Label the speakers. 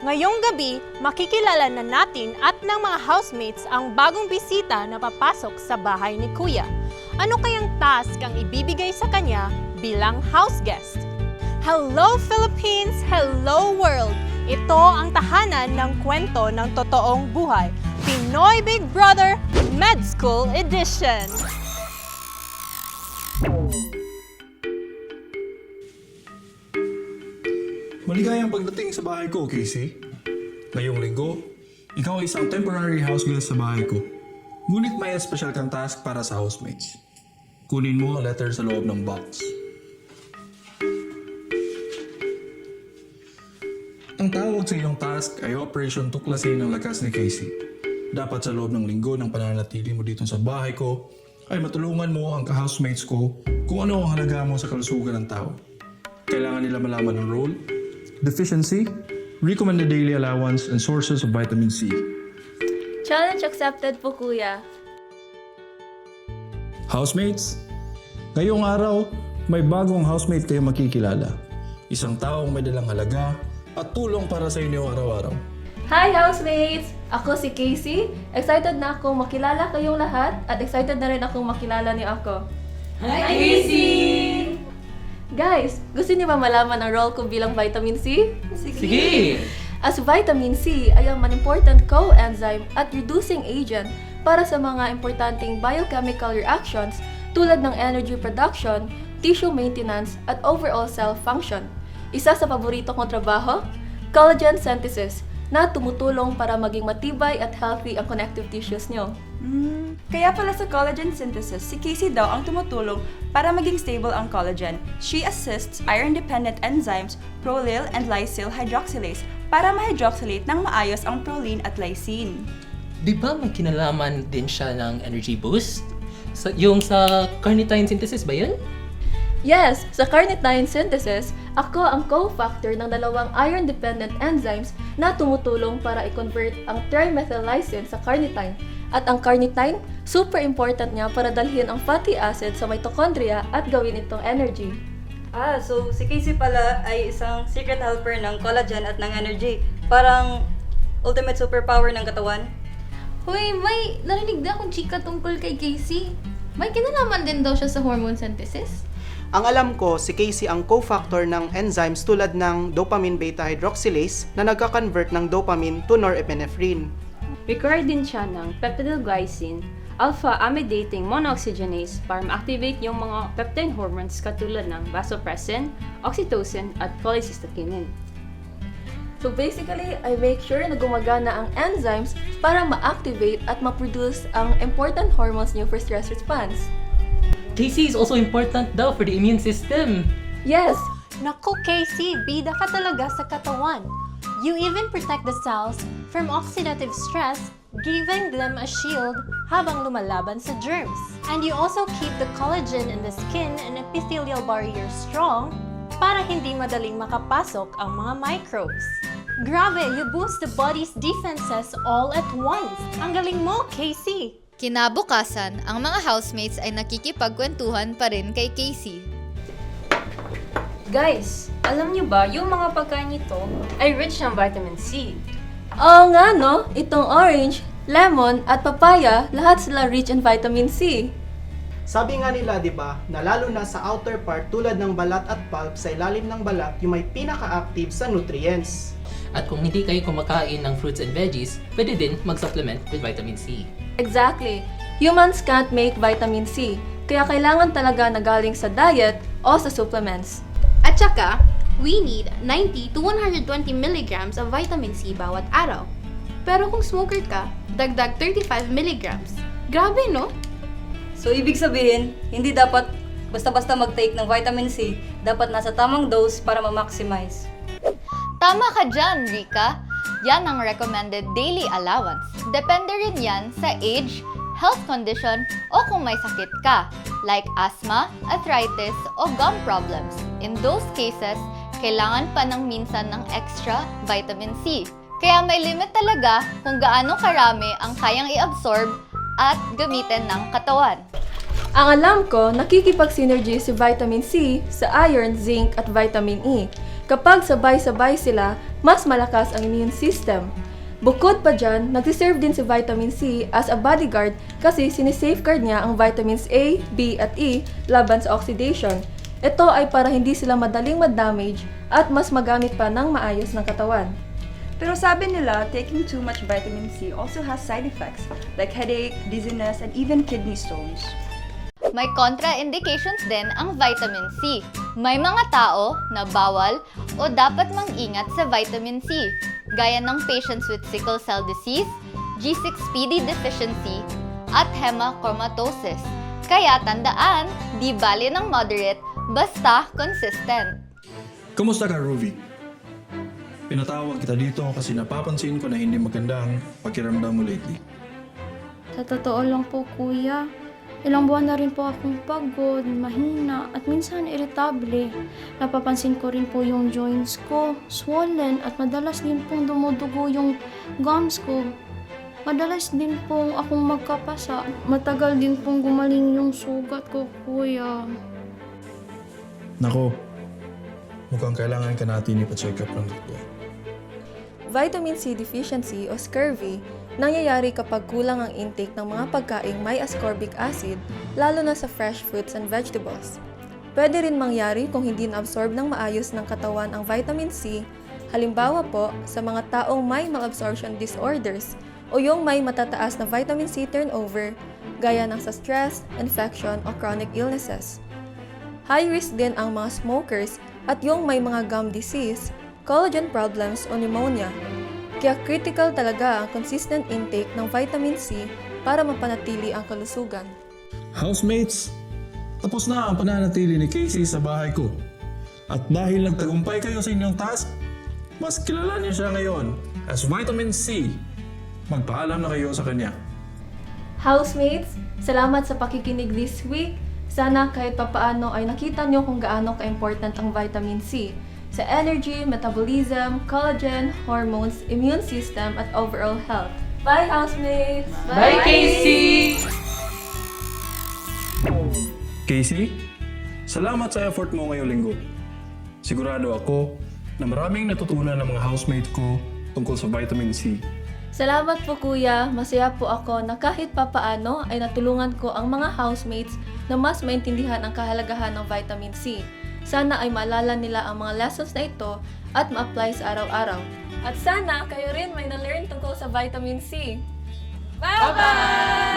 Speaker 1: Ngayong gabi, makikilala na natin at ng mga housemates ang bagong bisita na papasok sa bahay ni Kuya. Ano kayang task ang ibibigay sa kanya bilang house guest? Hello Philippines! Hello world! Ito ang tahanan ng kwento ng totoong buhay. Pinoy Big Brother Med School Edition!
Speaker 2: Maligayang pagdating sa bahay ko, Casey. Ngayong linggo, ikaw ay isang temporary house guest sa bahay ko. Ngunit may special kang task para sa housemates. Kunin mo ang letter sa loob ng box. Ang tawag sa iyong task ay Operation Tuklasin ang lakas ni Casey. Dapat sa loob ng linggo ng pananatili mo dito sa bahay ko, ay matulungan mo ang ka-housemates ko kung ano ang halaga mo sa kalusugan ng tao. Kailangan nila malaman ang role, deficiency, recommended daily allowance, and sources of vitamin C.
Speaker 3: Challenge accepted po, Kuya.
Speaker 2: Housemates, ngayong araw, may bagong housemate kayo makikilala. Isang taong may dalang halaga at tulong para sa inyo araw-araw.
Speaker 3: Hi, housemates! Ako si Casey. Excited na akong makilala kayong lahat at excited na rin akong makilala niyo ako. Hi, Casey! Guys, gusto niyo ba malaman ang role ko bilang vitamin C?
Speaker 4: Sige!
Speaker 3: As vitamin C ay ang important coenzyme at reducing agent para sa mga importanteng biochemical reactions tulad ng energy production, tissue maintenance, at overall cell function. Isa sa paborito kong trabaho, collagen synthesis, na tumutulong para maging matibay at healthy ang connective tissues nyo.
Speaker 5: Kaya pala sa collagen synthesis, si Casey daw ang tumutulong para maging stable ang collagen. She assists iron-dependent enzymes, prolyl and lysyl hydroxylase para ma-hydroxylate ng maayos ang proline at lysine.
Speaker 4: Di ba may kinalaman din siya ng energy boost? Yung sa carnitine synthesis ba yun?
Speaker 3: Yes, sa carnitine synthesis, ako ang co-factor ng dalawang iron-dependent enzymes na tumutulong para i-convert ang trimethyl-lysine sa carnitine. At ang carnitine, super important niya para dalhin ang fatty acid sa mitochondria at gawin itong energy.
Speaker 5: So si Casey pala ay isang secret helper ng collagen at ng energy. Parang ultimate superpower ng katawan.
Speaker 6: Hoy, may narinig na akong chika tungkol kay Casey. May kinalaman din daw siya sa hormone synthesis.
Speaker 7: Ang alam ko, si Casey ang co-factor ng enzymes tulad ng dopamine beta hydroxylase na nagka-convert ng dopamine to norepinephrine.
Speaker 8: Required din siya ng peptidoglycine, alpha-amidating monooxygenase para ma-activate yung mga peptide hormones katulad ng vasopressin, oxytocin, at cholecystokinin.
Speaker 3: So basically, I make sure na gumagana ang enzymes para ma-activate at ma-produce ang important hormones niyo for stress response.
Speaker 4: Casey is also important daw for the immune system.
Speaker 3: Yes,
Speaker 1: Naku Casey, bida ka talaga sa katawan. You even protect the cells from oxidative stress, giving them a shield habang lumalaban sa germs. And you also keep the collagen in the skin and epithelial barrier strong para hindi madaling makapasok ang mga microbes. Grabe, you boost the body's defenses all at once. Ang galing mo, Casey!
Speaker 9: Kinabukasan, ang mga housemates ay nakikipagkwentuhan pa rin kay Casey.
Speaker 8: Guys, alam niyo ba yung mga pagkain nito ay rich ng vitamin C?
Speaker 3: oo nga no, itong orange, lemon, at papaya, lahat sila rich in vitamin C.
Speaker 7: Sabi nga nila, di ba, na lalo na sa outer part tulad ng balat at pulp sa ilalim ng balat yung may pinaka-active sa nutrients.
Speaker 4: At kung hindi kayo kumakain ng fruits and veggies, pwede din mag-supplement with vitamin C.
Speaker 3: Exactly. Humans can't make vitamin C, kaya kailangan talaga na galing sa diet o sa supplements.
Speaker 6: At saka, we need 90 to 120 milligrams of vitamin C bawat araw. Pero kung smoker ka, dagdag 35 milligrams. Grabe, no?
Speaker 5: So ibig sabihin, hindi dapat basta-basta mag-take ng vitamin C. Dapat nasa tamang dose para ma-maximize.
Speaker 9: Tama ka dyan, Rika! Yan ang recommended daily allowance. Depende rin yan sa age, health condition, o kung may sakit ka, like asthma, arthritis, o gum problems. In those cases, kailangan pa ng minsan ng extra vitamin C. Kaya may limit talaga kung gaano karami ang kayang i-absorb at gamitin ng katawan.
Speaker 3: Ang alam ko, nakikipag-synergy si vitamin C sa iron, zinc, at vitamin E. Kapag sabay-sabay sila, mas malakas ang immune system. Bukod pa dyan, nagsiserve din si vitamin C as a bodyguard kasi sinisafeguard niya ang vitamins A, B at E laban sa oxidation. Ito ay para hindi sila madaling ma-damage at mas magamit pa ng maayos ng katawan.
Speaker 5: Pero sabi nila, taking too much vitamin C also has side effects like headache, dizziness, and even kidney stones.
Speaker 9: May contraindications din ang vitamin C. May mga tao na bawal o dapat mang-ingat sa vitamin C, gaya ng patients with sickle cell disease, G6PD deficiency, at hemochromatosis. Kaya tandaan, di bali ng moderate, basta consistent.
Speaker 2: Kamusta ka, Ruby? Pinatawag kita dito kasi napapansin ko na hindi maganda ang pakiramdam mo lately.
Speaker 10: Sa totoo lang po, kuya. Ilang buwan na rin po akong pagod, mahina, at minsan irritable. Napapansin ko rin po yung joints ko, swollen, at madalas din pong dumudugo yung gums ko. Madalas din pong akong magkapasa. Matagal din pong gumaling yung sugat ko, kuya.
Speaker 2: Nako, mukhang kailangan ka natin ipa-check up ng doktor.
Speaker 3: Vitamin C deficiency o scurvy nangyayari kapag kulang ang intake ng mga pagkaing may ascorbic acid, lalo na sa fresh fruits and vegetables. Pwede rin mangyari kung hindi na-absorb ng maayos ng katawan ang vitamin C, halimbawa po sa mga taong may malabsorption disorders o yung may matataas na vitamin C turnover, gaya ng sa stress, infection o chronic illnesses. High risk din ang mga smokers at yung may mga gum disease, collagen problems o pneumonia. Kaya critical talaga ang consistent intake ng vitamin C para mapanatili ang kalusugan.
Speaker 2: Housemates, tapos na ang pananatili ni Casey sa bahay ko. At dahil nagtagumpay kayo sa inyong task, mas kilala niyo siya ngayon as Vitamin C. Magpaalam na kayo sa kanya.
Speaker 3: Housemates, salamat sa pakikinig this week. Sana kahit papaano ay nakita nyo kung gaano ka-important ang vitamin C sa energy, metabolism, collagen, hormones, immune system, at overall health. Bye, housemates!
Speaker 4: Bye, Casey!
Speaker 2: Casey, salamat sa effort mo ngayong linggo. Sigurado ako na maraming natutunan ng mga housemate ko tungkol sa vitamin C.
Speaker 3: Salamat po kuya, masaya po ako na kahit papaano ay natulungan ko ang mga housemates na mas maintindihan ang kahalagahan ng vitamin C. Sana ay maalala nila ang mga lessons na ito at ma-apply sa araw-araw. At sana kayo rin may na-learn tungkol sa vitamin C. Bye-bye!